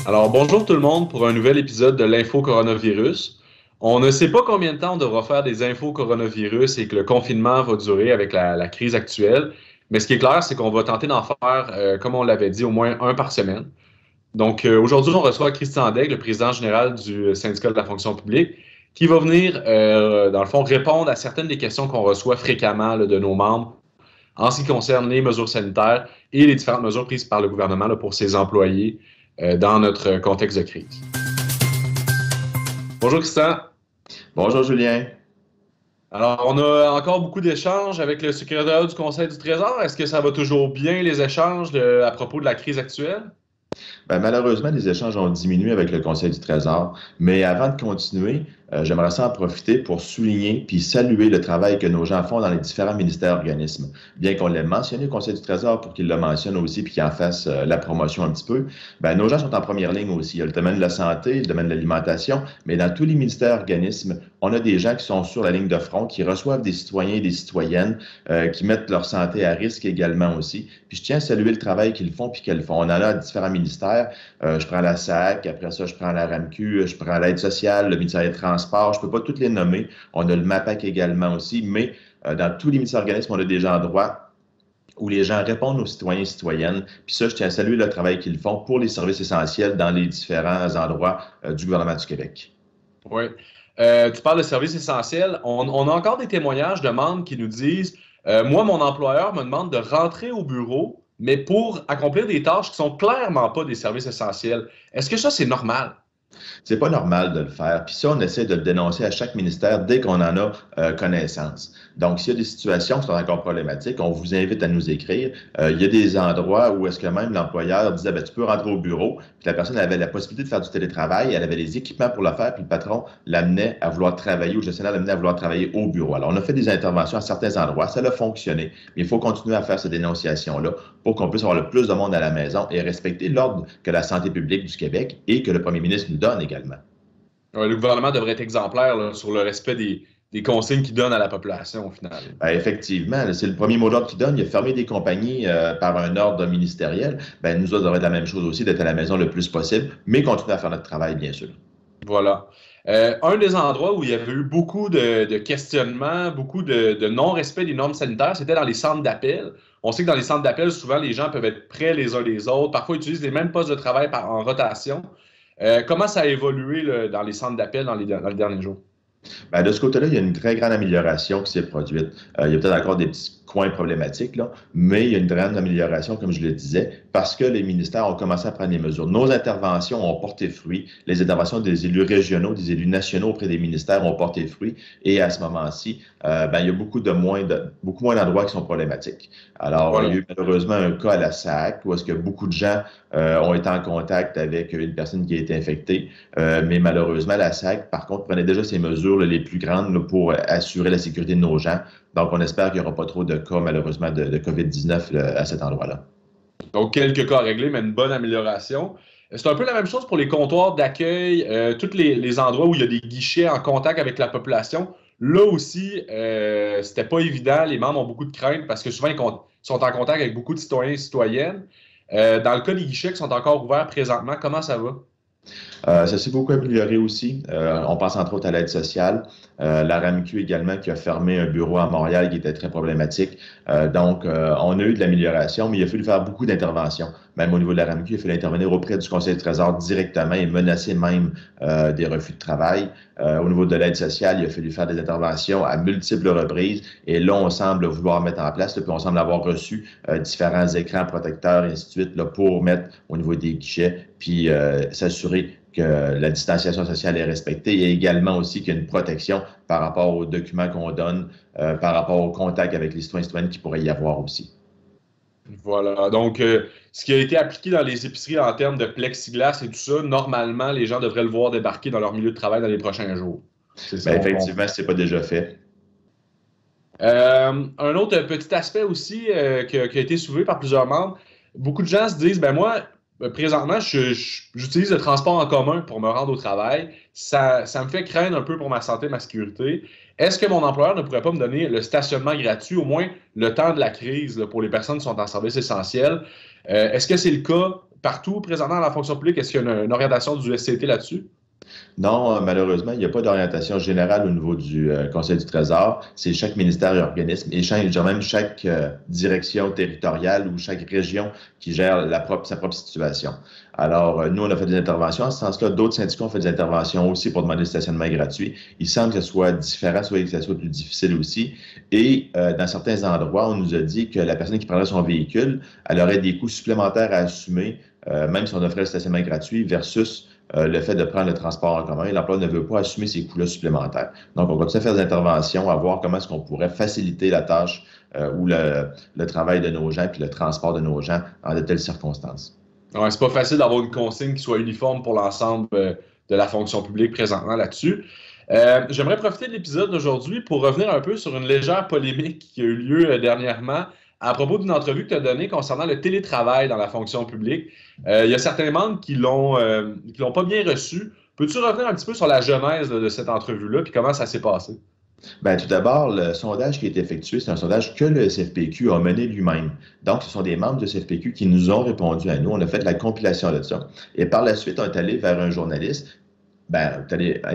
Alors, bonjour tout le monde pour un nouvel épisode de l'Info Coronavirus. On ne sait pas combien de temps on devra faire des infos coronavirus et que le confinement va durer avec la crise actuelle. Mais ce qui est clair, c'est qu'on va tenter d'en faire, comme on l'avait dit, au moins un par semaine. Donc, aujourd'hui, on reçoit Christian Daigle, le président général du syndicat de la fonction publique, qui va venir, dans le fond, répondre à certaines des questions qu'on reçoit fréquemment là, de nos membres en ce qui concerne les mesures sanitaires et les différentes mesures prises par le gouvernement là, pour ses employés dans notre contexte de crise. Bonjour Christian. Bonjour Julien. Alors, on a encore beaucoup d'échanges avec le secrétaire du Conseil du Trésor. Est-ce que ça va toujours bien, les échanges à propos de la crise actuelle? Malheureusement, les échanges ont diminué avec le Conseil du Trésor. Mais avant de continuer, j'aimerais ça en profiter pour souligner puis saluer le travail que nos gens font dans les différents ministères et organismes. Bien qu'on l'ait mentionné au Conseil du Trésor pour qu'il le mentionne aussi puis qu'il en fasse la promotion un petit peu, nos gens sont en première ligne aussi. Il y a le domaine de la santé, le domaine de l'alimentation, mais dans tous les ministères et organismes, on a des gens qui sont sur la ligne de front, qui reçoivent des citoyens et des citoyennes, qui mettent leur santé à risque également aussi. Puis je tiens à saluer le travail qu'ils font puis qu'elles font. On en a à différents ministères. Je prends la SAC, après ça, je prends la RAMQ, je prends l'aide sociale, le ministère des Transports. Je ne peux pas toutes les nommer. On a le MAPAC également aussi, mais dans tous les ministères et organismes, on a des endroits où les gens répondent aux citoyens et citoyennes. Puis ça, je tiens à saluer le travail qu'ils font pour les services essentiels dans les différents endroits du gouvernement du Québec. Oui. Tu parles de services essentiels. On a encore des témoignages de membres qui nous disent moi, mon employeur me demande de rentrer au bureau, mais pour accomplir des tâches qui sont clairement pas des services essentiels. Est-ce que ça, c'est normal? C'est pas normal de le faire. Puis ça, on essaie de le dénoncer à chaque ministère dès qu'on en a connaissance. Donc, s'il y a des situations qui sont encore problématiques, on vous invite à nous écrire. Il y a des endroits où est-ce que même l'employeur disait, tu peux rentrer au bureau, puis la personne avait la possibilité de faire du télétravail, elle avait les équipements pour le faire, puis le patron l'amenait à vouloir travailler, ou le gestionnaire l'amenait à vouloir travailler au bureau. Alors, on a fait des interventions à certains endroits, ça a fonctionné, mais il faut continuer à faire ces dénonciations-là pour qu'on puisse avoir le plus de monde à la maison et respecter l'ordre que la santé publique du Québec et que le premier ministre nous donne également. Le gouvernement devrait être exemplaire là, sur le respect des consignes qu'il donne à la population, au final. Effectivement, c'est le premier mot d'ordre qu'il donne. Il a fermé des compagnies par un ordre ministériel. Nous autres, devrait être la même chose aussi, d'être à la maison le plus possible, mais continuer à faire notre travail, bien sûr. Voilà. Un des endroits où il y avait eu beaucoup de questionnements, beaucoup de non-respect des normes sanitaires, c'était dans les centres d'appel. On sait que dans les centres d'appel, souvent, les gens peuvent être près les uns des autres. Parfois, ils utilisent les mêmes postes de travail en rotation. Comment ça a évolué là, dans les centres d'appel dans les derniers jours? De ce côté-là, il y a une très grande amélioration qui s'est produite. Il y a peut-être encore des petits coins problématiques, là, mais il y a une grande amélioration, comme je le disais, parce que les ministères ont commencé à prendre des mesures. Nos interventions ont porté fruit. Les interventions des élus régionaux, des élus nationaux auprès des ministères ont porté fruit. Et à ce moment-ci, il y a beaucoup moins d'endroits qui sont problématiques. Alors, voilà. Il y a eu malheureusement un cas à la SAC où est-ce que beaucoup de gens ont été en contact avec une personne qui a été infectée. Mais malheureusement, la SAC, par contre, prenait déjà ces mesures les plus grandes là, pour assurer la sécurité de nos gens. Donc, on espère qu'il n'y aura pas trop de cas, malheureusement, de COVID-19 à cet endroit-là. Donc, quelques cas réglés, mais une bonne amélioration. C'est un peu la même chose pour les comptoirs d'accueil, tous les endroits où il y a des guichets en contact avec la population. Là aussi, c'était pas évident. Les membres ont beaucoup de craintes parce que souvent, ils sont en contact avec beaucoup de citoyens et citoyennes. Dans le cas des guichets qui sont encore ouverts présentement, comment ça va? Ça s'est beaucoup amélioré aussi. On pense entre autres à l'aide sociale. La RAMQ également qui a fermé un bureau à Montréal qui était très problématique. Donc, on a eu de l'amélioration, mais il a fallu faire beaucoup d'interventions. Même au niveau de la RAMQ, il a fallu intervenir auprès du Conseil du Trésor directement et menacer même des refus de travail. Au niveau de l'aide sociale, il a fallu faire des interventions à multiples reprises. Et là, on semble vouloir mettre en place, puis on semble avoir reçu différents écrans protecteurs et ainsi de suite là, pour mettre au niveau des guichets, puis s'assurer que la distanciation sociale est respectée et également aussi qu'il y a une protection par rapport aux documents qu'on donne, par rapport au contact avec les citoyens et citoyennes qu'il pourrait y avoir aussi. Voilà. Donc, ce qui a été appliqué dans les épiceries en termes de plexiglas et tout ça, normalement, les gens devraient le voir débarquer dans leur milieu de travail dans les prochains jours. Effectivement, ce n'est pas déjà fait. Un autre petit aspect aussi qui a été soulevé par plusieurs membres, beaucoup de gens se disent, moi, présentement, j'utilise le transport en commun pour me rendre au travail. Ça me fait craindre un peu pour ma santé, ma sécurité. Est-ce que mon employeur ne pourrait pas me donner le stationnement gratuit, au moins le temps de la crise, là, pour les personnes qui sont en service essentiel? Est-ce que c'est le cas partout présentement dans la fonction publique? Est-ce qu'il y a une orientation du SCT là-dessus? Non, malheureusement, il n'y a pas d'orientation générale au niveau du Conseil du Trésor. C'est chaque ministère et organisme et même chaque direction territoriale ou chaque région qui gère sa propre situation. Alors, nous, on a fait des interventions. En ce sens-là, d'autres syndicats ont fait des interventions aussi pour demander le stationnement gratuit. Il semble que ce soit différent, soit que ce soit plus difficile aussi. Et dans certains endroits, on nous a dit que la personne qui prendrait son véhicule, elle aurait des coûts supplémentaires à assumer, même si on offrait le stationnement gratuit, versus le fait de prendre le transport en commun. L'emploi ne veut pas assumer ces coûts-là supplémentaires. Donc, on continue à faire des interventions, à voir comment est-ce qu'on pourrait faciliter la tâche ou le travail de nos gens puis le transport de nos gens en de telles circonstances. Ouais, c'est pas facile d'avoir une consigne qui soit uniforme pour l'ensemble de la fonction publique présentement là-dessus. J'aimerais profiter de l'épisode d'aujourd'hui pour revenir un peu sur une légère polémique qui a eu lieu dernièrement à propos d'une entrevue que tu as donnée concernant le télétravail dans la fonction publique. Il y a certains membres qui l'ont pas bien reçu. Peux-tu revenir un petit peu sur la genèse de cette entrevue-là et comment ça s'est passé? Bien, tout d'abord, le sondage qui a été effectué, c'est un sondage que le SFPQ a mené lui-même. Donc, ce sont des membres du SFPQ qui nous ont répondu à nous. On a fait la compilation de ça. Et par la suite, on est allé vers un journaliste. Ben,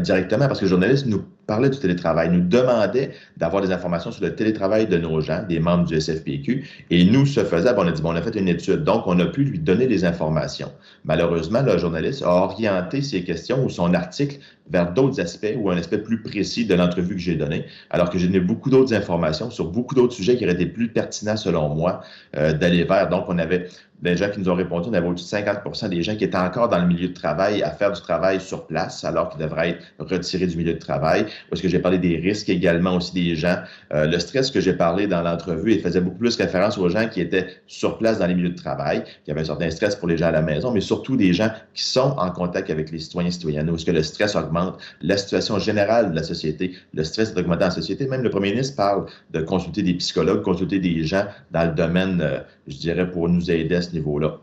directement, parce que le journaliste nous parlait du télétravail, nous demandait d'avoir des informations sur le télétravail de nos gens, des membres du SFPQ, et nous, ce faisant, on a dit, bon, on a fait une étude, donc on a pu lui donner des informations. Malheureusement, le journaliste a orienté ses questions ou son article vers d'autres aspects ou un aspect plus précis de l'entrevue que j'ai donnée, alors que j'ai donné beaucoup d'autres informations sur beaucoup d'autres sujets qui auraient été plus pertinents, selon moi, d'aller vers. Donc, on avait des gens qui nous ont répondu, on avait au-dessus de 50 des gens qui étaient encore dans le milieu de travail à faire du travail sur place, alors qu'ils devraient être retirés du milieu de travail. Parce que j'ai parlé des risques également aussi des gens. Le stress que j'ai parlé dans l'entrevue, il faisait beaucoup plus référence aux gens qui étaient sur place dans les milieux de travail, qui avaient un certain stress pour les gens à la maison, mais surtout des gens qui sont en contact avec les citoyens et citoyennes, où est-ce que le stress augmente, la situation générale de la société, le stress est augmenté dans la société. Même le premier ministre parle de consulter des psychologues, consulter des gens dans le domaine, je dirais, pour nous aider à ce niveau-là.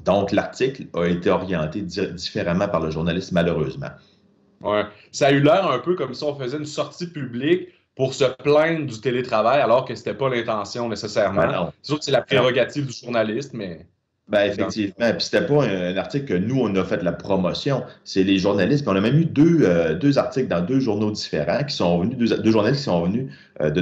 Donc, l'article a été orienté différemment par le journaliste, malheureusement. Ouais. Ça a eu l'air un peu comme si on faisait une sortie publique pour se plaindre du télétravail, alors que c'était pas l'intention nécessairement. Ben C'est sûr que c'est la prérogative du journaliste, mais... Ben effectivement. Puis c'était pas un article que nous, on a fait la promotion. C'est les journalistes. Puis on a même eu deux articles dans deux journaux différents qui sont venus, deux journalistes qui sont venus de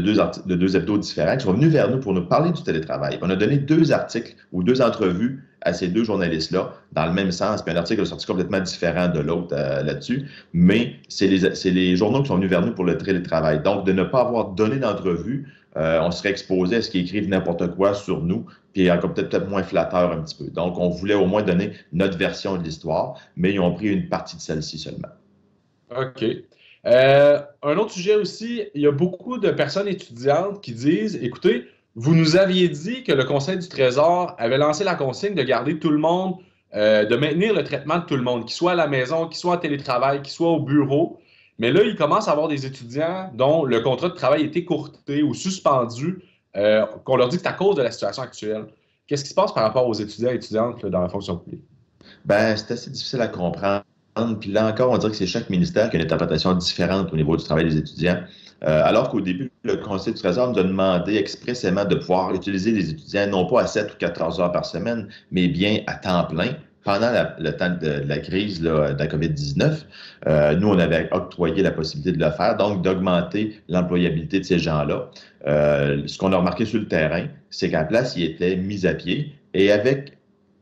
deux hebdos différents, qui sont venus vers nous pour nous parler du télétravail. Puis on a donné deux articles ou deux entrevues à ces deux journalistes-là, dans le même sens. Puis un article est sorti complètement différent de l'autre là-dessus. Mais c'est les journaux qui sont venus vers nous pour le télétravail. Donc, de ne pas avoir donné d'entrevue, on serait exposé à ce qu'ils écrivent n'importe quoi sur nous, puis encore peut-être moins flatteur un petit peu. Donc, on voulait au moins donner notre version de l'histoire, mais ils ont pris une partie de celle-ci seulement. OK. Un autre sujet aussi, il y a beaucoup de personnes étudiantes qui disent, écoutez, vous nous aviez dit que le Conseil du Trésor avait lancé la consigne de garder tout le monde, de maintenir le traitement de tout le monde, qu'il soit à la maison, qu'il soit en télétravail, qu'il soit au bureau. Mais là, il commence à avoir des étudiants dont le contrat de travail est écourté ou suspendu, qu'on leur dit que c'est à cause de la situation actuelle. Qu'est-ce qui se passe par rapport aux étudiants et étudiantes là, dans la fonction publique? Ben, c'est assez difficile à comprendre. Puis là encore, on dirait que c'est chaque ministère qui a une interprétation différente au niveau du travail des étudiants. Alors qu'au début, le Conseil du Trésor nous a demandé expressément de pouvoir utiliser les étudiants non pas à 7 ou 14 heures par semaine, mais bien à temps plein pendant le temps de la crise là, de la COVID-19. Nous, on avait octroyé la possibilité de le faire, donc d'augmenter l'employabilité de ces gens-là. Ce qu'on a remarqué sur le terrain, c'est qu'à la place, ils étaient mis à pied et avec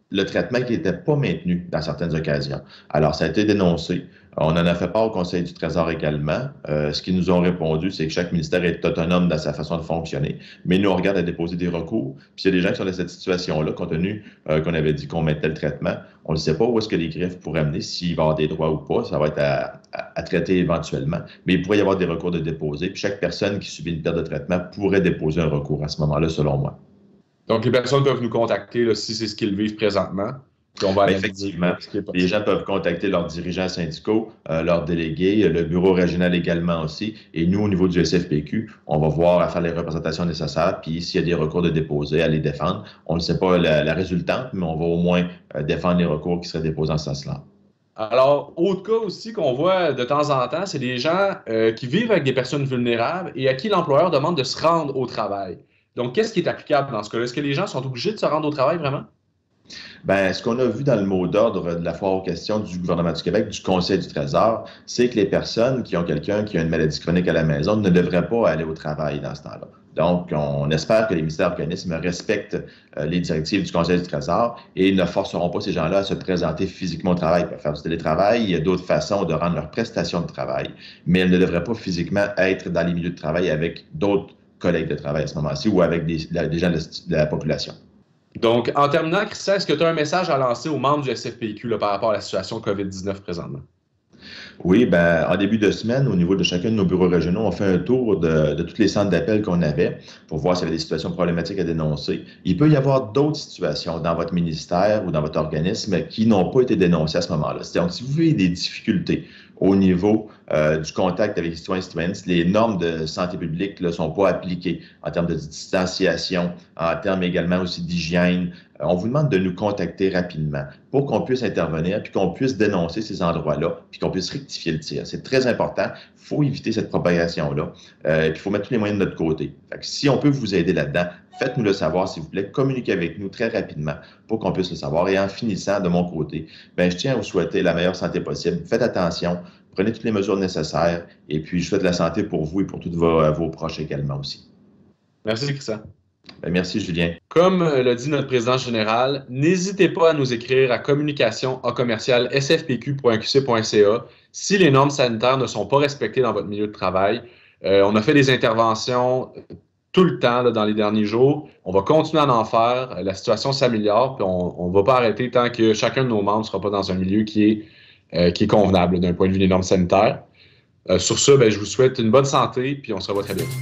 le traitement qui n'était pas maintenu dans certaines occasions. Alors, ça a été dénoncé. On en a fait part au Conseil du Trésor également. Ce qu'ils nous ont répondu, c'est que chaque ministère est autonome dans sa façon de fonctionner. Mais nous, on regarde à déposer des recours. Puis il y a des gens qui sont dans cette situation-là, compte tenu qu'on avait dit qu'on mettait le traitement. On ne sait pas où est-ce que les greffes pourraient amener, s'il va y avoir des droits ou pas. Ça va être à traiter éventuellement. Mais il pourrait y avoir des recours de déposer. Puis chaque personne qui subit une perte de traitement pourrait déposer un recours à ce moment-là, selon moi. Donc, les personnes peuvent nous contacter là, si c'est ce qu'ils vivent présentement. Puis on va aller effectivement, les gens peuvent contacter leurs dirigeants syndicaux, leurs délégués, le bureau régional également aussi. Et nous, au niveau du SFPQ, on va voir à faire les représentations nécessaires. Puis s'il y a des recours de déposer, à les défendre. On ne sait pas la résultante, mais on va au moins défendre les recours qui seraient déposés en ce sens-là. Alors, autre cas aussi qu'on voit de temps en temps, c'est des gens qui vivent avec des personnes vulnérables et à qui l'employeur demande de se rendre au travail. Donc, qu'est-ce qui est applicable dans ce cas-là? Est-ce que les gens sont obligés de se rendre au travail vraiment? Ben, ce qu'on a vu dans le mot d'ordre de la foire aux questions du gouvernement du Québec, du Conseil du Trésor, c'est que les personnes qui ont quelqu'un qui a une maladie chronique à la maison ne devraient pas aller au travail dans ce temps-là. Donc, on espère que les ministères organismes respectent les directives du Conseil du Trésor et ne forceront pas ces gens-là à se présenter physiquement au travail. Ils peuvent faire du télétravail. Il y a d'autres façons de rendre leur prestation de travail, mais elles ne devraient pas physiquement être dans les milieux de travail avec d'autres collègues de travail à ce moment-ci ou avec des gens de la population. Donc, en terminant, Christian, est-ce que tu as un message à lancer aux membres du SFPQ là, par rapport à la situation COVID-19 présentement? Oui, ben, en début de semaine, au niveau de chacun de nos bureaux régionaux, on fait un tour de tous les centres d'appel qu'on avait pour voir s'il y avait des situations problématiques à dénoncer. Il peut y avoir d'autres situations dans votre ministère ou dans votre organisme qui n'ont pas été dénoncées à ce moment-là. Donc, si vous avez des difficultés au niveau du contact avec les citoyens et citoyennes, si les normes de santé publique ne sont pas appliquées en termes de distanciation, en termes également aussi d'hygiène, on vous demande de nous contacter rapidement pour qu'on puisse intervenir, puis qu'on puisse dénoncer ces endroits-là, puis qu'on puisse rectifier le tir. C'est très important. Il faut éviter cette propagation-là. Puis il faut mettre tous les moyens de notre côté. Fait que si on peut vous aider là-dedans, faites-nous le savoir, s'il vous plaît. Communiquez avec nous très rapidement pour qu'on puisse le savoir. Et en finissant, de mon côté, ben, je tiens à vous souhaiter la meilleure santé possible. Faites attention. Prenez toutes les mesures nécessaires. Et puis, je souhaite la santé pour vous et pour tous vos proches également aussi. Merci, Christian. Ben, merci, Julien. Comme l'a dit notre président général, n'hésitez pas à nous écrire à communication@sfpq.qc.ca si les normes sanitaires ne sont pas respectées dans votre milieu de travail. On a fait des interventions tout le temps là, dans les derniers jours. On va continuer à en faire. La situation s'améliore, puis on ne va pas arrêter tant que chacun de nos membres ne sera pas dans un milieu qui est convenable d'un point de vue des normes sanitaires. Sur ce, ben, je vous souhaite une bonne santé, puis on se revoit très bientôt.